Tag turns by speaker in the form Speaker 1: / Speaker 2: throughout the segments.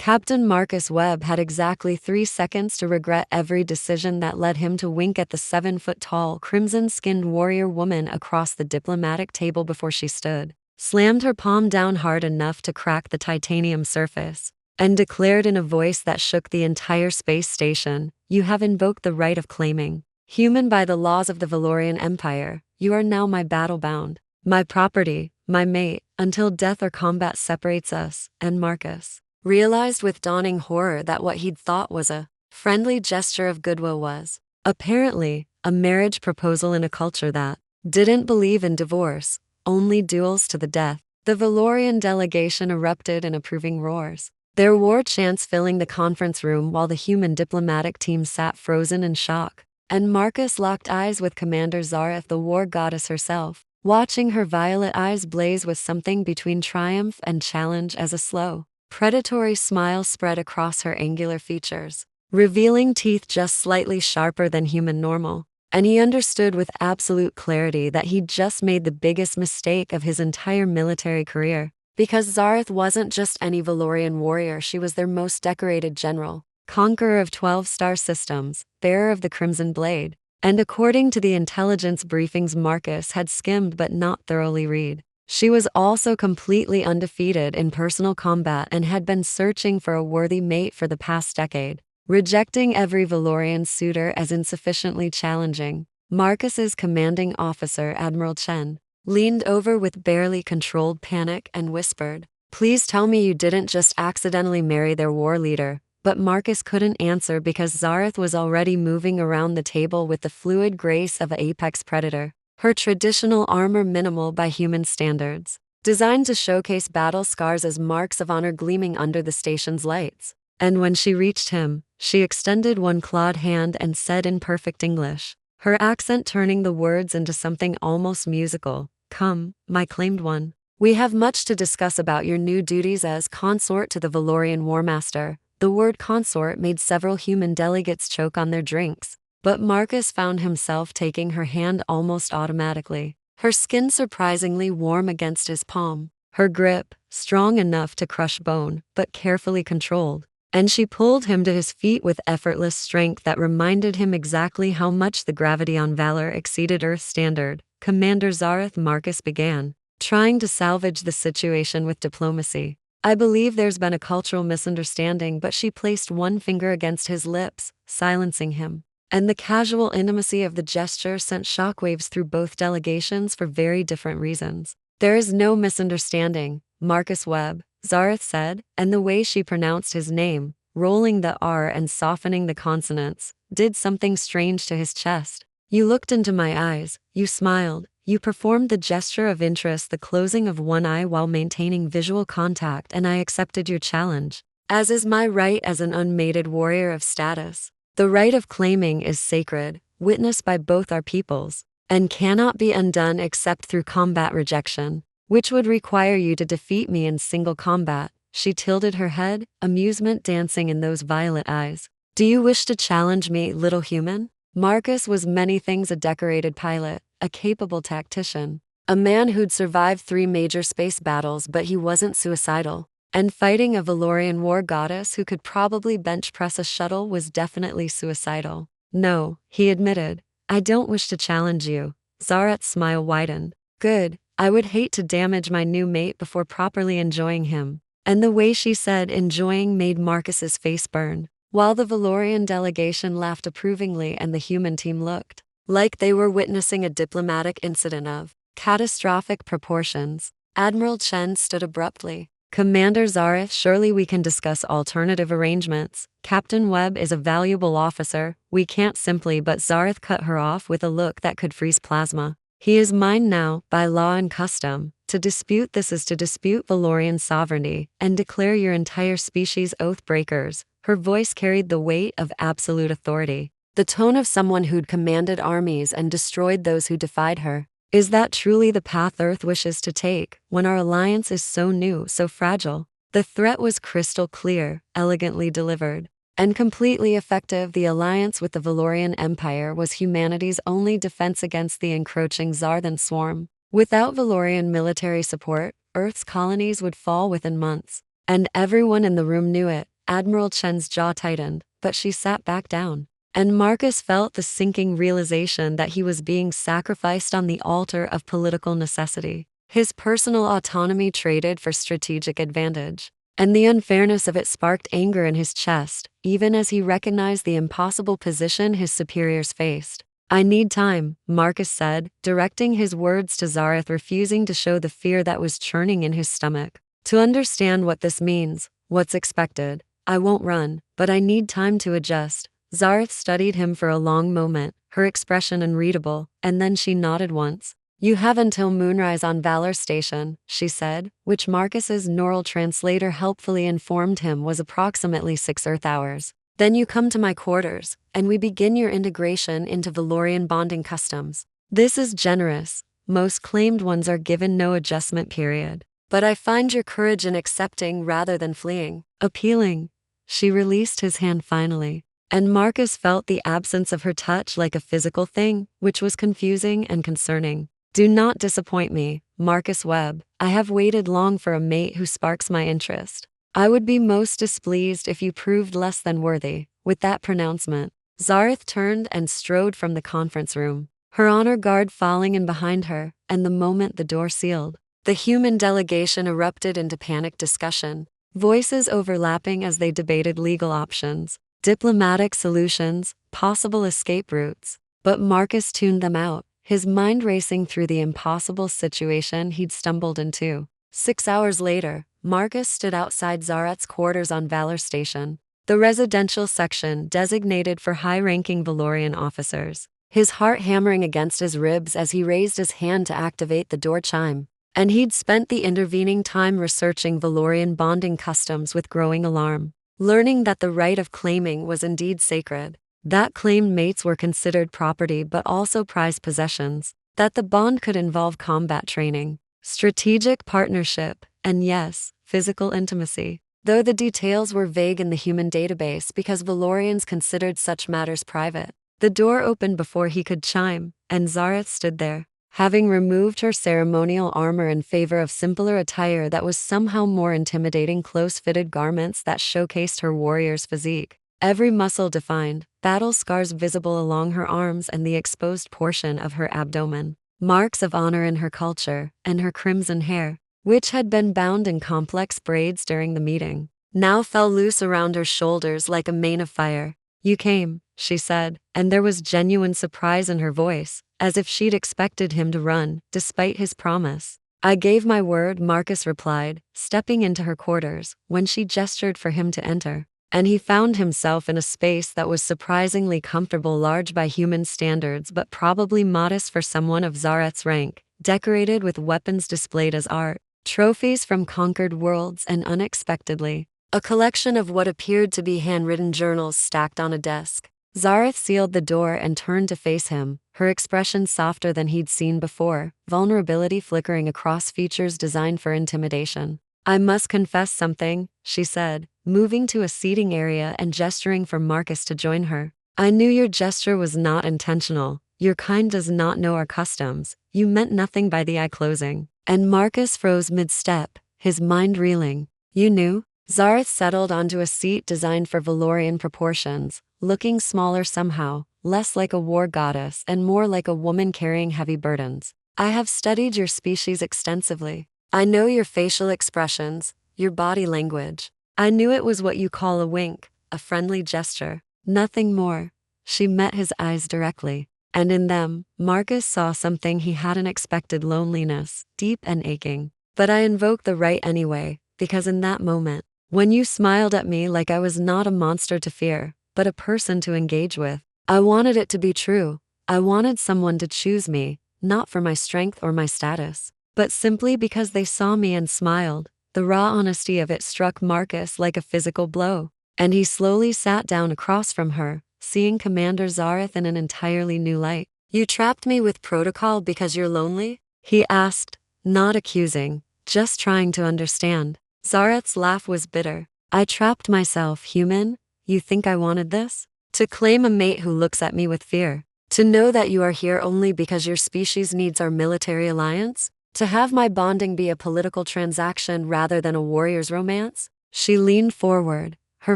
Speaker 1: Captain Marcus Webb had exactly 3 seconds to regret every decision that led him to wink at the 7-foot-tall, crimson-skinned warrior woman across the diplomatic table before she stood, slammed her palm down hard enough to crack the titanium surface, and declared in a voice that shook the entire space station, "You have invoked the right of claiming. Human by the laws of the Vel'Tharian Empire, you are now my battle-bound, my property, my mate, until death or combat separates us." And Marcus realized with dawning horror that what he'd thought was a friendly gesture of goodwill was, apparently, a marriage proposal in a culture that didn't believe in divorce, only duels to the death. The Vel'Tharian delegation erupted in approving roars, their war chants filling the conference room while the human diplomatic team sat frozen in shock. And Marcus locked eyes with Commander Zyra, the war goddess herself, watching her violet eyes blaze with something between triumph and challenge as a slow, predatory smile spread across her angular features, revealing teeth just slightly sharper than human normal. And he understood with absolute clarity that he'd just made the biggest mistake of his entire military career. Because Zyra wasn't just any Vel'Tharian warrior, she was their most decorated general, conqueror of 12 star systems, bearer of the Crimson Blade, and according to the intelligence briefings Marcus had skimmed but not thoroughly read, she was also completely undefeated in personal combat and had been searching for a worthy mate for the past decade, rejecting every Vel'Tharian suitor as insufficiently challenging. Marcus's commanding officer, Admiral Chen, leaned over with barely controlled panic and whispered, "Please tell me you didn't just accidentally marry their war leader." But Marcus couldn't answer because Zyra was already moving around the table with the fluid grace of an apex predator, her traditional armor minimal by human standards, designed to showcase battle scars as marks of honor gleaming under the station's lights. And when she reached him, she extended one clawed hand and said in perfect English, her accent turning the words into something almost musical, "Come, my claimed one. We have much to discuss about your new duties as consort to the Vel'Tharian War Master." The word consort made several human delegates choke on their drinks, but Marcus found himself taking her hand almost automatically, her skin surprisingly warm against his palm, her grip strong enough to crush bone, but carefully controlled. And she pulled him to his feet with effortless strength that reminded him exactly how much the gravity on Valor exceeded Earth's standard. "Commander Zyra," Marcus began, trying to salvage the situation with diplomacy, "I believe there's been a cultural misunderstanding," but she placed one finger against his lips, silencing him. And the casual intimacy of the gesture sent shockwaves through both delegations for very different reasons. "There is no misunderstanding, Marcus Webb," Zyra said, and the way she pronounced his name, rolling the R and softening the consonants, did something strange to his chest. "You looked into my eyes, you smiled, you performed the gesture of interest, the closing of one eye while maintaining visual contact, and I accepted your challenge, as is my right as an unmated warrior of status. The right of claiming is sacred, witnessed by both our peoples, and cannot be undone except through combat rejection, which would require you to defeat me in single combat." She tilted her head, amusement dancing in those violet eyes. "Do you wish to challenge me, little human?" Marcus was many things: a decorated pilot, a capable tactician, a man who'd survived 3 major space battles, but he wasn't suicidal. And fighting a Vel'Tharian war goddess who could probably bench press a shuttle was definitely suicidal. "No," he admitted, "I don't wish to challenge you." Zyra's smile widened. "Good, I would hate to damage my new mate before properly enjoying him." And the way she said enjoying made Marcus's face burn, while the Vel'Tharian delegation laughed approvingly and the human team looked like they were witnessing a diplomatic incident of catastrophic proportions. Admiral Chen stood abruptly. "Commander Zyra, surely we can discuss alternative arrangements. Captain Webb is a valuable officer, we can't simply..." But Zyra cut her off with a look that could freeze plasma. "He is mine now, by law and custom. To dispute this is to dispute Vel'Tharian sovereignty, and declare your entire species oath breakers." Her voice carried the weight of absolute authority, the tone of someone who'd commanded armies and destroyed those who defied her. "Is that truly the path Earth wishes to take, when our alliance is so new, so fragile?" The threat was crystal clear, elegantly delivered, and completely effective. The alliance with the Vel'Tharian Empire was humanity's only defense against the encroaching Zarthan swarm. Without Vel'Tharian military support, Earth's colonies would fall within months. And everyone in the room knew it. Admiral Chen's jaw tightened, but she sat back down. And Marcus felt the sinking realization that he was being sacrificed on the altar of political necessity. His personal autonomy traded for strategic advantage. And the unfairness of it sparked anger in his chest, even as he recognized the impossible position his superiors faced. I need time, Marcus said, directing his words to Zyra, refusing to show the fear that was churning in his stomach. To understand what this means, what's expected. I won't run, but I need time to adjust. Zyra studied him for a long moment, her expression unreadable, and then she nodded once. You have until moonrise on Valor Station, she said, which Marcus's neural translator helpfully informed him was approximately 6 Earth hours. Then you come to my quarters, and we begin your integration into Valorian bonding customs. This is generous. Most claimed ones are given no adjustment period. But I find your courage in accepting rather than fleeing appealing. She released his hand finally, and Marcus felt the absence of her touch like a physical thing, which was confusing and concerning. Do not disappoint me, Marcus Webb. I have waited long for a mate who sparks my interest. I would be most displeased if you proved less than worthy. With that pronouncement, Zyra turned and strode from the conference room, her honor guard falling in behind her, and the moment the door sealed, the human delegation erupted into panicked discussion, voices overlapping as they debated legal options, diplomatic solutions, possible escape routes. But Marcus tuned them out, his mind racing through the impossible situation he'd stumbled into. 6 hours later, Marcus stood outside Zyra's quarters on Valor Station, the residential section designated for high-ranking Valorian officers, his heart hammering against his ribs as he raised his hand to activate the door chime. And he'd spent the intervening time researching Valorian bonding customs with growing alarm, learning that the right of claiming was indeed sacred, that claimed mates were considered property but also prized possessions, that the bond could involve combat training, strategic partnership, and yes, physical intimacy, though the details were vague in the human database because Valorians considered such matters private. The door opened before he could chime, and Zyra stood there, having removed her ceremonial armor in favor of simpler attire that was somehow more intimidating, close-fitted garments that showcased her warrior's physique. Every muscle defined, battle scars visible along her arms and the exposed portion of her abdomen, marks of honor in her culture, and her crimson hair, which had been bound in complex braids during the meeting, now fell loose around her shoulders like a mane of fire. You came, she said, and there was genuine surprise in her voice, as if she'd expected him to run, despite his promise. I gave my word, Marcus replied, stepping into her quarters, when she gestured for him to enter. And he found himself in a space that was surprisingly comfortable, large by human standards but probably modest for someone of Zyra's rank, decorated with weapons displayed as art, trophies from conquered worlds, and unexpectedly, a collection of what appeared to be handwritten journals stacked on a desk. Zyra sealed the door and turned to face him, her expression softer than he'd seen before, vulnerability flickering across features designed for intimidation. I must confess something, she said, moving to a seating area and gesturing for Marcus to join her. I knew your gesture was not intentional. Your kind does not know our customs. You meant nothing by the eye closing. And Marcus froze mid-step, his mind reeling. You knew? Zyra settled onto a seat designed for Valorian proportions, looking smaller somehow, less like a war goddess and more like a woman carrying heavy burdens. I have studied your species extensively. I know your facial expressions, your body language. I knew it was what you call a wink, a friendly gesture, nothing more. She met his eyes directly, and in them, Marcus saw something he hadn't expected: loneliness, deep and aching. But I invoked the right anyway, because in that moment, when you smiled at me like I was not a monster to fear, but a person to engage with, I wanted it to be true. I wanted someone to choose me, not for my strength or my status, but simply because they saw me and smiled. The raw honesty of it struck Marcus like a physical blow, and he slowly sat down across from her, seeing Commander Zyra in an entirely new light. You trapped me with protocol because you're lonely? He asked, not accusing, just trying to understand. Zyra's laugh was bitter. I trapped myself, human? You think I wanted this? To claim a mate who looks at me with fear? To know that you are here only because your species needs our military alliance? To have my bonding be a political transaction rather than a warrior's romance? She leaned forward, her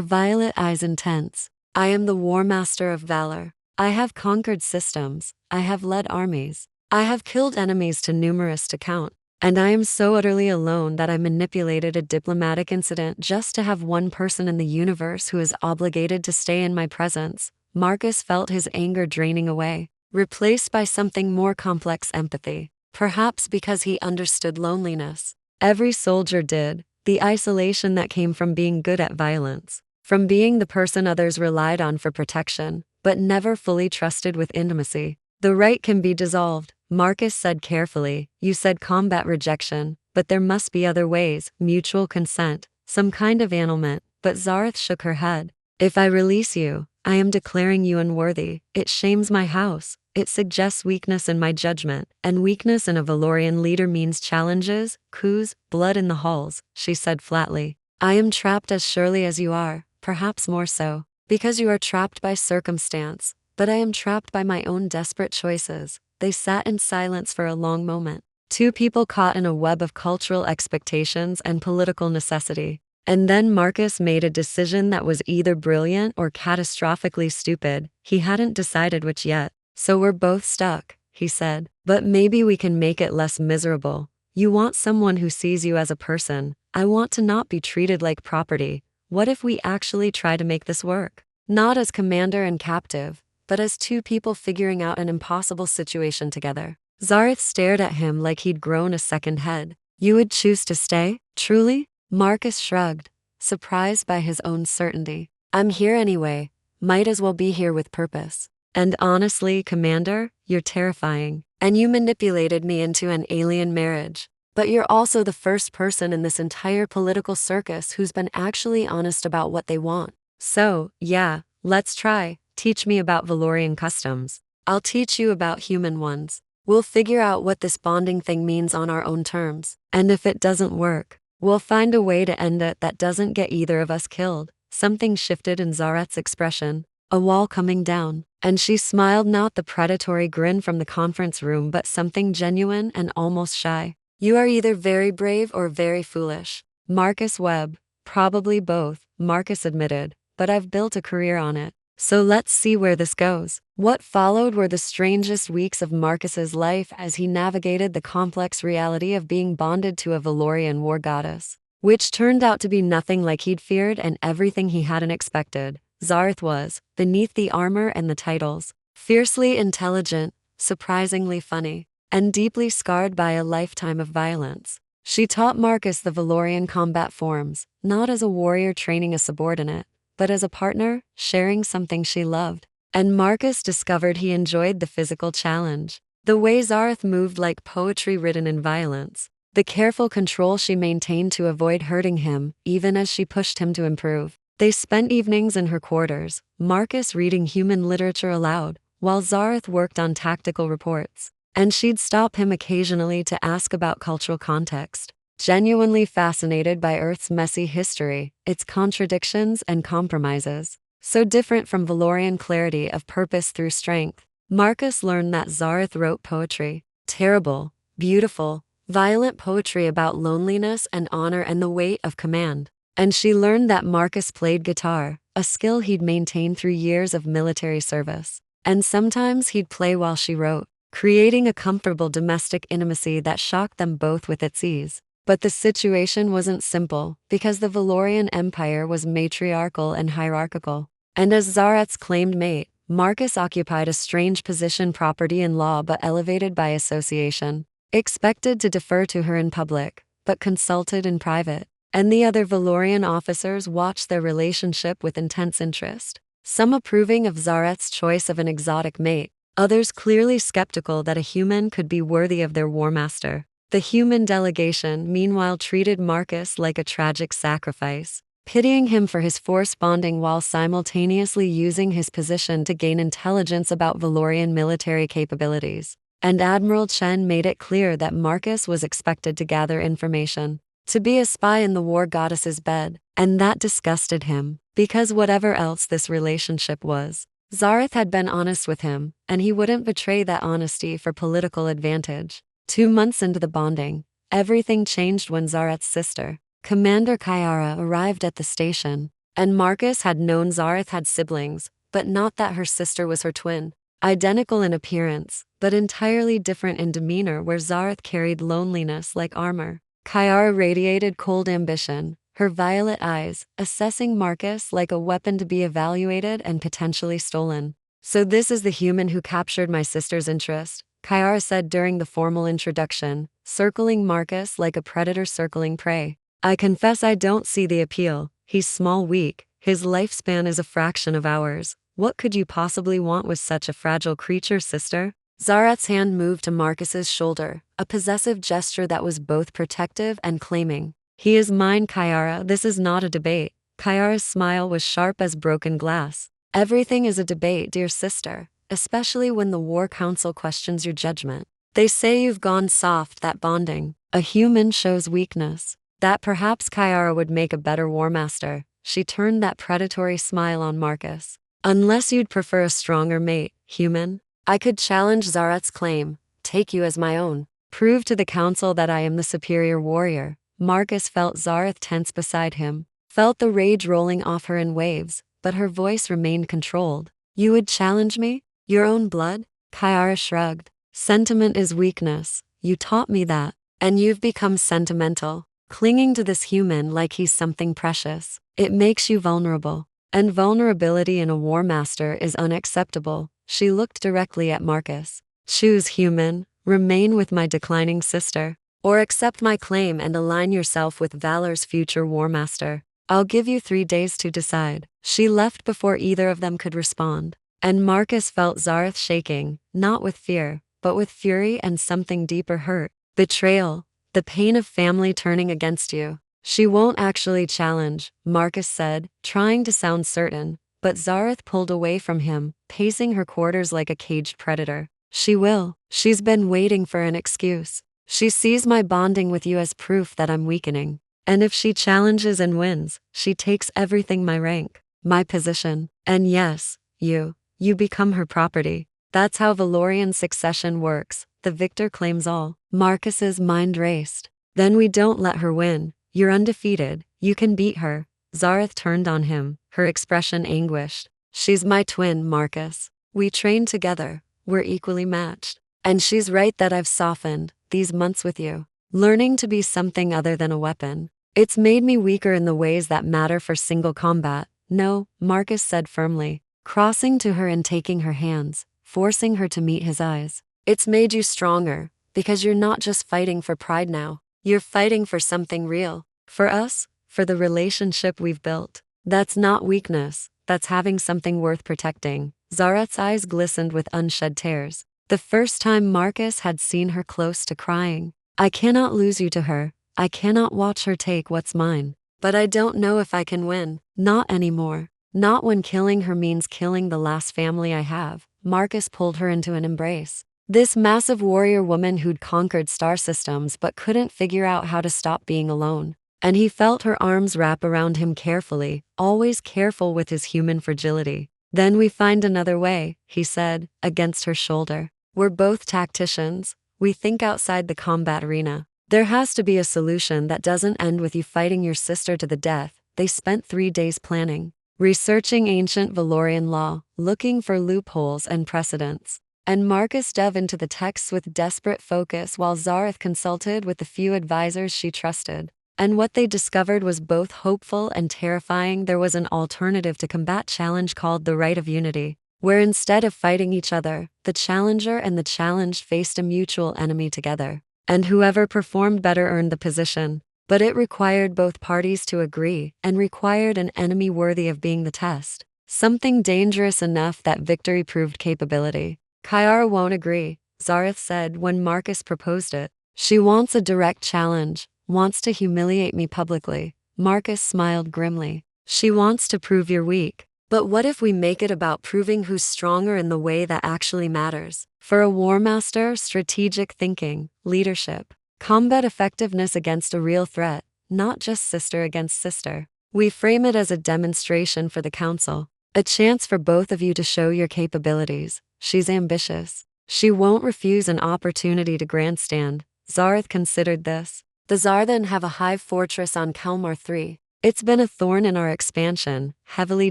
Speaker 1: violet eyes intense. I am the War Master of Valor. I have conquered systems. I have led armies. I have killed enemies too numerous to count. And I am so utterly alone that I manipulated a diplomatic incident just to have one person in the universe who is obligated to stay in my presence. Marcus felt his anger draining away, replaced by something more complex: empathy. Perhaps because he understood loneliness. Every soldier did. The isolation that came from being good at violence, from being the person others relied on for protection, but never fully trusted with intimacy. The right can be dissolved, Marcus said carefully. You said combat rejection, but there must be other ways: mutual consent, some kind of annulment. But Zyra shook her head. If I release you, I am declaring you unworthy. It shames my house. It suggests weakness in my judgment, and weakness in a Vel'Tharian leader means challenges, coups, blood in the halls, she said flatly. I am trapped as surely as you are, perhaps more so, because you are trapped by circumstance, but I am trapped by my own desperate choices. They sat in silence for a long moment, two people caught in a web of cultural expectations and political necessity. And then Marcus made a decision that was either brilliant or catastrophically stupid. He hadn't decided which yet. So we're both stuck, he said. But maybe we can make it less miserable. You want someone who sees you as a person. I want to not be treated like property. What if we actually try to make this work? Not as commander and captive, but as two people figuring out an impossible situation together. Zyra stared at him like he'd grown a second head. You would choose to stay, truly? Marcus shrugged, surprised by his own certainty. I'm here anyway. Might as well be here with purpose. And honestly, Commander, you're terrifying. And you manipulated me into an alien marriage. But you're also the first person in this entire political circus who's been actually honest about what they want. So, yeah, let's try. Teach me about Vel'Tharian customs. I'll teach you about human ones. We'll figure out what this bonding thing means on our own terms. And if it doesn't work, we'll find a way to end it that doesn't get either of us killed. Something shifted in Zyra's expression. A wall coming down, and she smiled, not the predatory grin from the conference room, but something genuine and almost shy. You are either very brave or very foolish. Marcus Webb. Probably both, Marcus admitted, but I've built a career on it. So let's see where this goes. What followed were the strangest weeks of Marcus's life as he navigated the complex reality of being bonded to a Vel'Tharian war goddess, which turned out to be nothing like he'd feared and everything he hadn't expected. Zyra was, beneath the armor and the titles, fiercely intelligent, surprisingly funny, and deeply scarred by a lifetime of violence. She taught Marcus the Vel'Tharian combat forms, not as a warrior training a subordinate, but as a partner, sharing something she loved. And Marcus discovered he enjoyed the physical challenge. The way Zyra moved like poetry written in violence. The careful control she maintained to avoid hurting him, even as she pushed him to improve. They spent evenings in her quarters, Marcus reading human literature aloud, while Zyra worked on tactical reports. And she'd stop him occasionally to ask about cultural context. Genuinely fascinated by Earth's messy history, its contradictions and compromises. So different from Vel'Tharian clarity of purpose through strength. Marcus learned that Zyra wrote poetry. Terrible, beautiful, violent poetry about loneliness and honor and the weight of command. And she learned that Marcus played guitar, a skill he'd maintained through years of military service. And sometimes he'd play while she wrote, creating a comfortable domestic intimacy that shocked them both with its ease. But the situation wasn't simple, because the Vel'Tharian Empire was matriarchal and hierarchical. And as Zyra's claimed mate, Marcus occupied a strange position, property in law but elevated by association. Expected to defer to her in public, but consulted in private. And the other Vel'Tharian officers watched their relationship with intense interest. Some approving of Zyra's choice of an exotic mate, others clearly skeptical that a human could be worthy of their war master. The human delegation, meanwhile, treated Marcus like a tragic sacrifice, pitying him for his forced bonding while simultaneously using his position to gain intelligence about Vel'Tharian military capabilities. And Admiral Chen made it clear that Marcus was expected to gather information, to be a spy in the war goddess's bed, and that disgusted him, because whatever else this relationship was, Zyra had been honest with him, and he wouldn't betray that honesty for political advantage. 2 months into the bonding, everything changed when Zyra's sister, Commander Kyara, arrived at the station. And Marcus had known Zareth had siblings, but not that her sister was her twin. Identical in appearance, but entirely different in demeanor, where Zareth carried loneliness like armor. Kiara radiated cold ambition, her violet eyes assessing Marcus like a weapon to be evaluated and potentially stolen. "So this is the human who captured my sister's interest," Kiara said during the formal introduction, circling Marcus like a predator circling prey. "I confess I don't see the appeal. He's small, weak, his lifespan is a fraction of ours. What could you possibly want with such a fragile creature, sister?" Zareth's hand moved to Marcus's shoulder, a possessive gesture that was both protective and claiming. "He is mine, Kiara, this is not a debate." Kiara's smile was sharp as broken glass. "Everything is a debate, dear sister, especially when the War Council questions your judgment. They say you've gone soft, that bonding. A human shows weakness. That perhaps Kiara would make a better war master." She turned that predatory smile on Marcus. "Unless you'd prefer a stronger mate, human. I could challenge Zareth's claim, take you as my own, prove to the council that I am the superior warrior." Marcus felt Zareth tense beside him, felt the rage rolling off her in waves, but her voice remained controlled. "You would challenge me? Your own blood?" Kiara shrugged. "Sentiment is weakness. You taught me that. And you've become sentimental, clinging to this human like he's something precious. It makes you vulnerable. And vulnerability in a war master is unacceptable." She looked directly at Marcus. "Choose, human. Remain with my declining sister. Or accept my claim and align yourself with Valor's future war master. I'll give you 3 days to decide." She left before either of them could respond. And Marcus felt Zareth shaking, not with fear, but with fury and something deeper hurt. Betrayal. The pain of family turning against you. "She won't actually challenge," Marcus said, trying to sound certain, but Zareth pulled away from him, pacing her quarters like a caged predator. "She will. She's been waiting for an excuse. She sees my bonding with you as proof that I'm weakening. And if she challenges and wins, she takes everything, my rank, my position, and yes, you become her property. That's how Valorian succession works. The victor claims all." Marcus's mind raced. "Then we don't let her win. You're undefeated. You can beat her." Zareth turned on him, her expression anguished. "She's my twin, Marcus. We trained together. We're equally matched. And she's right that I've softened, these months with you, learning to be something other than a weapon. It's made me weaker in the ways that matter for single combat." "No," Marcus said firmly, crossing to her and taking her hands, forcing her to meet his eyes. "It's made you stronger, because you're not just fighting for pride now. You're fighting for something real. For us, for the relationship we've built. That's not weakness, that's having something worth protecting." Zareth's eyes glistened with unshed tears. The first time Marcus had seen her close to crying. "I cannot lose you to her. I cannot watch her take what's mine. But I don't know if I can win. Not anymore. Not when killing her means killing the last family I have." Marcus pulled her into an embrace. This massive warrior woman who'd conquered star systems but couldn't figure out how to stop being alone. And he felt her arms wrap around him carefully, always careful with his human fragility. "Then we find another way," he said, against her shoulder. "We're both tacticians. We think outside the combat arena. There has to be a solution that doesn't end with you fighting your sister to the death." They spent 3 days planning, researching ancient Valorian law, looking for loopholes and precedents. And Marcus dove into the texts with desperate focus while Zareth consulted with the few advisors she trusted. And what they discovered was both hopeful and terrifying. There was an alternative to combat challenge called the Right of Unity, where instead of fighting each other, the challenger and the challenged faced a mutual enemy together. And whoever performed better earned the position. But it required both parties to agree, and required an enemy worthy of being the test. Something dangerous enough that victory proved capability. "Kiara won't agree," Zareth said when Marcus proposed it. "She wants a direct challenge, wants to humiliate me publicly." Marcus smiled grimly. "She wants to prove you're weak. But what if we make it about proving who's stronger in the way that actually matters? For a war master, strategic thinking, leadership, combat effectiveness against a real threat, not just sister against sister. We frame it as a demonstration for the council, a chance for both of you to show your capabilities." "She's ambitious. She won't refuse an opportunity to grandstand." Zareth considered this. "The Zarthan have a hive fortress on Kalmar 3. It's been a thorn in our expansion, heavily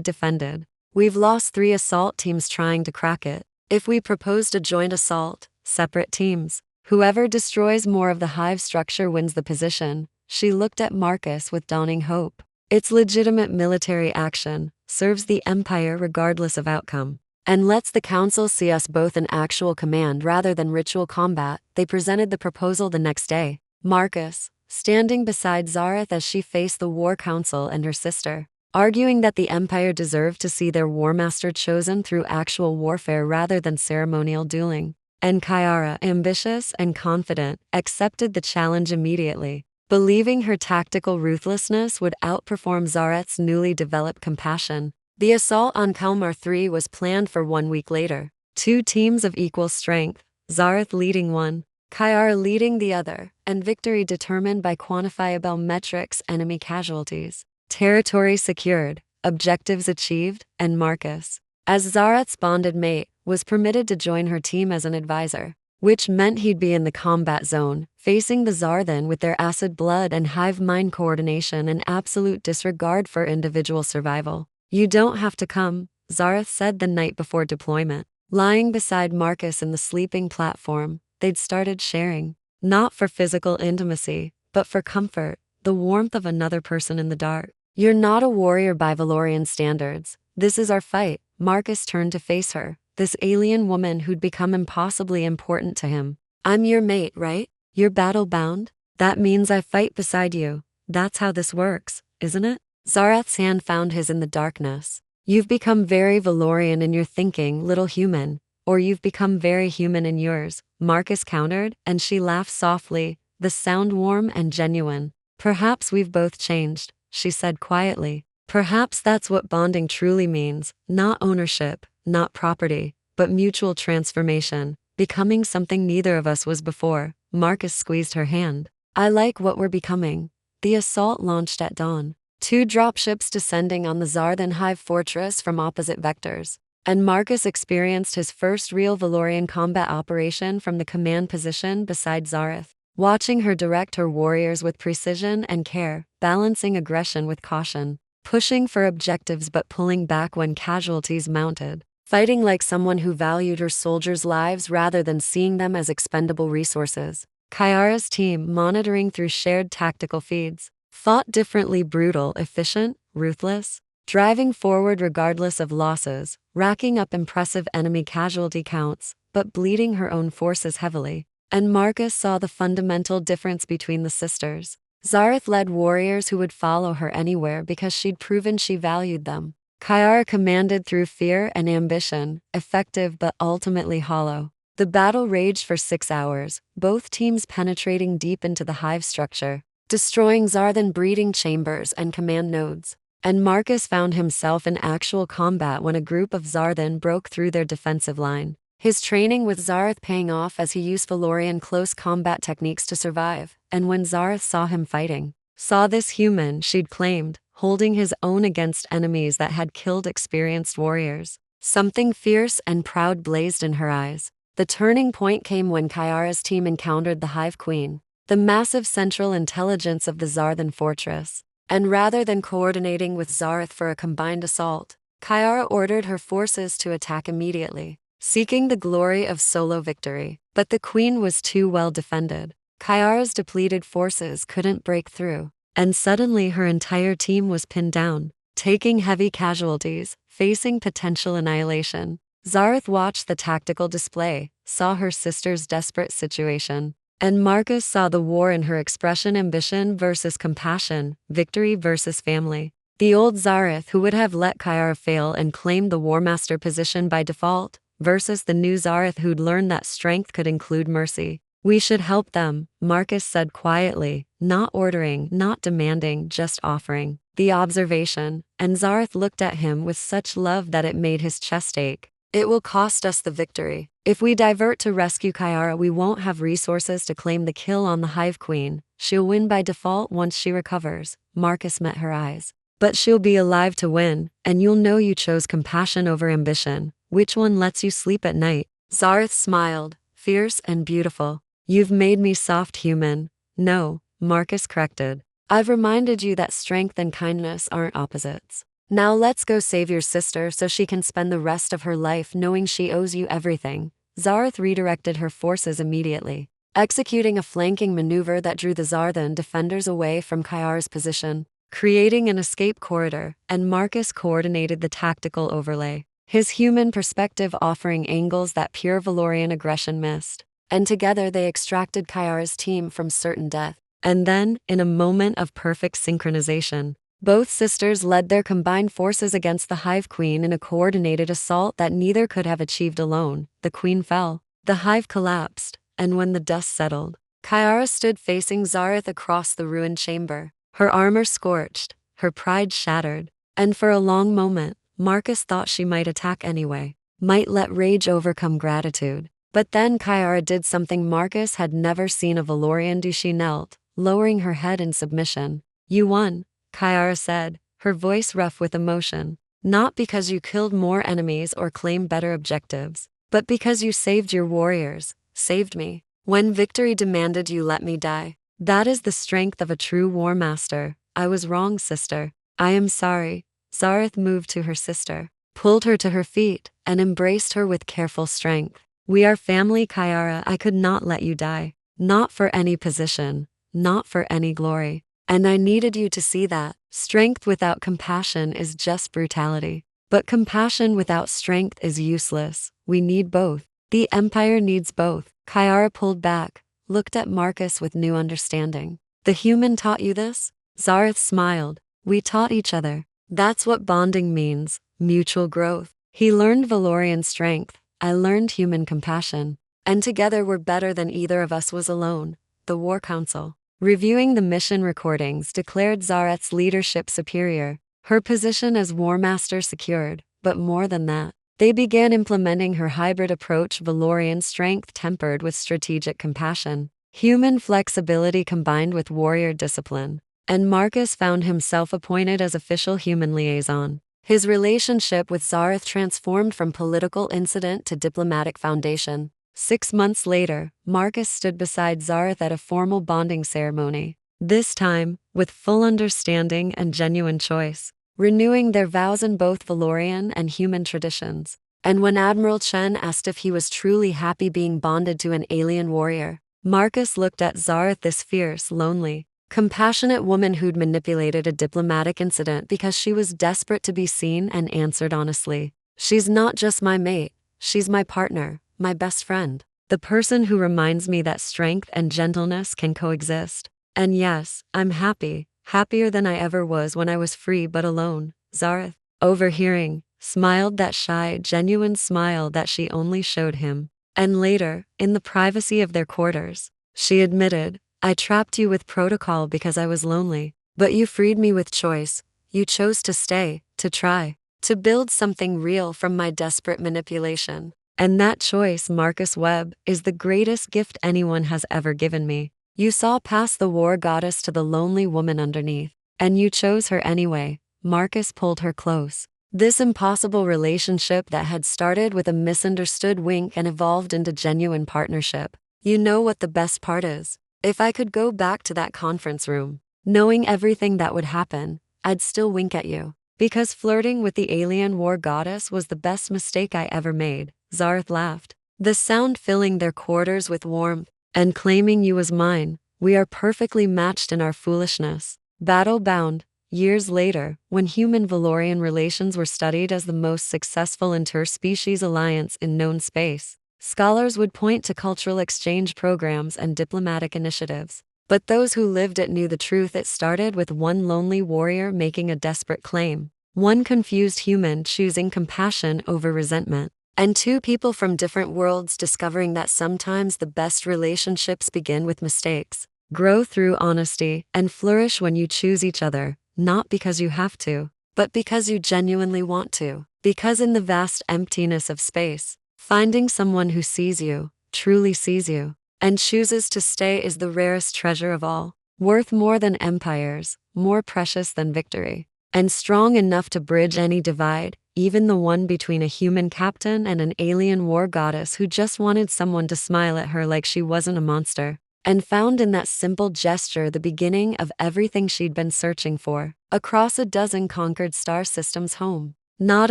Speaker 1: defended. We've lost 3 assault teams trying to crack it. If we proposed a joint assault, separate teams, whoever destroys more of the hive structure wins the position. She looked at Marcus with dawning hope. It's legitimate military action, serves the Empire regardless of outcome, and lets the Council see us both in actual command rather than ritual combat. They presented the proposal the next day. Marcus, standing beside Zyra as she faced the War Council and her sister, arguing that the Empire deserved to see their War Master chosen through actual warfare rather than ceremonial dueling. And Kiara, ambitious and confident, accepted the challenge immediately, believing her tactical ruthlessness would outperform Zyra's newly developed compassion. The assault on Kalmar 3 was planned for 1 week later. 2 teams of equal strength, Zyra leading one, Kiara leading the other, and victory determined by quantifiable metrics: enemy casualties, territory secured, objectives achieved, and Marcus, as Zyra's bonded mate, was permitted to join her team as an advisor, which meant he'd be in the combat zone, facing the Zarthan with their acid blood and hive mind coordination and absolute disregard for individual survival. "You don't have to come," Zyra said the night before deployment. Lying beside Marcus in the sleeping platform, they'd started sharing, not for physical intimacy, but for comfort, the warmth of another person in the dark. "You're not a warrior by Valorian standards. This is our fight." Marcus turned to face her, this alien woman who'd become impossibly important to him. "I'm your mate, right? You're battle-bound? That means I fight beside you. That's how this works, isn't it?" Zyra's hand found his in the darkness. "You've become very Valorian in your thinking, little human. Or you've become very human in yours," Marcus countered, and she laughed softly, the sound warm and genuine. "Perhaps we've both changed," she said quietly. "Perhaps that's what bonding truly means, not ownership, not property, but mutual transformation, becoming something neither of us was before." Marcus squeezed her hand. "I like what we're becoming." The assault launched at dawn. 2 dropships descending on the Zarthan Hive fortress from opposite vectors, and Marcus experienced his first real Valorian combat operation from the command position beside Zyra, watching her direct her warriors with precision and care, balancing aggression with caution, pushing for objectives but pulling back when casualties mounted, fighting like someone who valued her soldiers' lives rather than seeing them as expendable resources. Kiara's team, monitoring through shared tactical feeds, fought differently: brutal, efficient, ruthless, driving forward regardless of losses, racking up impressive enemy casualty counts, but bleeding her own forces heavily. And Marcus saw the fundamental difference between the sisters. Zyra led warriors who would follow her anywhere because she'd proven she valued them. Kiara commanded through fear and ambition, effective but ultimately hollow. The battle raged for 6 hours, both teams penetrating deep into the hive structure, destroying Zarthan breeding chambers and command nodes. And Marcus found himself in actual combat when a group of Zarthan broke through their defensive line. His training with Zyra paying off as he used Valorian close combat techniques to survive, and when Zyra saw him fighting, saw this human she'd claimed, holding his own against enemies that had killed experienced warriors, something fierce and proud blazed in her eyes. The turning point came when Kiara's team encountered the Hive Queen, the massive central intelligence of the Zarthan fortress. And rather than coordinating with Zyra for a combined assault, Kiara ordered her forces to attack immediately, seeking the glory of solo victory. But the queen was too well defended. Kiara's depleted forces couldn't break through, and suddenly her entire team was pinned down, taking heavy casualties, facing potential annihilation. Zyra watched the tactical display, saw her sister's desperate situation, and Marcus saw the war in her expression: ambition versus compassion, victory versus family. The old Zyra who would have let Kiara fail and claimed the War Master position by default, versus the new Zyra who'd learned that strength could include mercy. "We should help them," Marcus said quietly, not ordering, not demanding, just offering. The observation, and Zyra looked at him with such love that it made his chest ache. "It will cost us the victory. If we divert to rescue Kiara, we won't have resources to claim the kill on the Hive Queen. She'll win by default once she recovers." Marcus met her eyes. "But she'll be alive to win, and you'll know you chose compassion over ambition. Which one lets you sleep at night?" Zyra smiled, fierce and beautiful. "You've made me soft human." "No," Marcus corrected. I've reminded you that strength and kindness aren't opposites. Now let's go save your sister so she can spend the rest of her life knowing she owes you everything." Zareth redirected her forces immediately, executing a flanking maneuver that drew the Zarthan defenders away from Kyara's position, creating an escape corridor, and Marcus coordinated the tactical overlay, his human perspective offering angles that pure Valorian aggression missed. And together they extracted Kyara's team from certain death. And then, in a moment of perfect synchronization, both sisters led their combined forces against the Hive Queen in a coordinated assault that neither could have achieved alone. The queen fell, the hive collapsed, and when the dust settled, Kyara stood facing Zareth across the ruined chamber, her armor scorched, her pride shattered, and for a long moment, Marcus thought she might attack anyway, might let rage overcome gratitude. But then Kyara did something Marcus had never seen a Valorian do. She knelt, lowering her head in submission. "You won," Kyara said, her voice rough with emotion. "Not because you killed more enemies or claimed better objectives, but because you saved your warriors, saved me. When victory demanded you let me die. That is the strength of a true war master. I was wrong, sister. I am sorry." Zareth moved to her sister, pulled her to her feet, and embraced her with careful strength. "We are family, Kyara. I could not let you die. Not for any position, not for any glory. And I needed you to see that. Strength without compassion is just brutality. But compassion without strength is useless. We need both. The Empire needs both." Kyara pulled back, looked at Marcus with new understanding. "The human taught you this?" Zareth smiled. "We taught each other. That's what bonding means, mutual growth. He learned Valorian strength. I learned human compassion. And together we're better than either of us was alone." The War Council, reviewing the mission recordings, declared Zareth's leadership superior, her position as War Master secured, but more than that, they began implementing her hybrid approach, Valorian strength tempered with strategic compassion, human flexibility combined with warrior discipline. And Marcus found himself appointed as official human liaison. His relationship with Zareth transformed from political incident to diplomatic foundation. 6 months later, Marcus stood beside Zareth at a formal bonding ceremony, this time, with full understanding and genuine choice, renewing their vows in both Valorian and human traditions. And when Admiral Chen asked if he was truly happy being bonded to an alien warrior, Marcus looked at Zareth, this fierce, lonely, compassionate woman who'd manipulated a diplomatic incident because she was desperate to be seen, and answered honestly, "She's not just my mate, she's my partner, my best friend. The person who reminds me that strength and gentleness can coexist. And yes, I'm happy, happier than I ever was when I was free but alone." Zareth, overhearing, smiled that shy, genuine smile that she only showed him. And later, in the privacy of their quarters, she admitted, "I trapped you with protocol because I was lonely, but you freed me with choice. You chose to stay, to try, to build something real from my desperate manipulation. And that choice, Marcus Webb, is the greatest gift anyone has ever given me. You saw past the war goddess to the lonely woman underneath, and you chose her anyway." Marcus pulled her close. This impossible relationship that had started with a misunderstood wink and evolved into genuine partnership. "You know what the best part is? If I could go back to that conference room, knowing everything that would happen, I'd still wink at you. Because flirting with the alien war goddess was the best mistake I ever made." Zareth laughed, the sound filling their quarters with warmth. "And claiming you as mine, we are perfectly matched in our foolishness." Battle-bound, years later, when human-Valorian relations were studied as the most successful interspecies alliance in known space, scholars would point to cultural exchange programs and diplomatic initiatives. But those who lived it knew the truth. It started with one lonely warrior making a desperate claim, one confused human choosing compassion over resentment, and two people from different worlds discovering that sometimes the best relationships begin with mistakes, grow through honesty, and flourish when you choose each other, not because you have to, but because you genuinely want to. Because in the vast emptiness of space, finding someone who sees you, truly sees you, and chooses to stay is the rarest treasure of all, worth more than empires, more precious than victory, and strong enough to bridge any divide, even the one between a human captain and an alien war goddess who just wanted someone to smile at her like she wasn't a monster. and found in that simple gesture the beginning of everything she'd been searching for. Across a dozen conquered star systems home. Not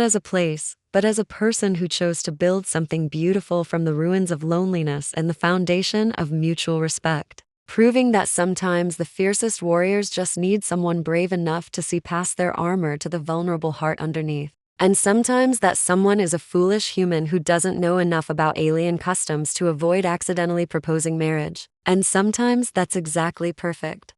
Speaker 1: as a place, but as a person who chose to build something beautiful from the ruins of loneliness and the foundation of mutual respect. Proving that sometimes the fiercest warriors just need someone brave enough to see past their armor to the vulnerable heart underneath. And sometimes that someone is a foolish human who doesn't know enough about alien customs to avoid accidentally proposing marriage. And sometimes that's exactly perfect.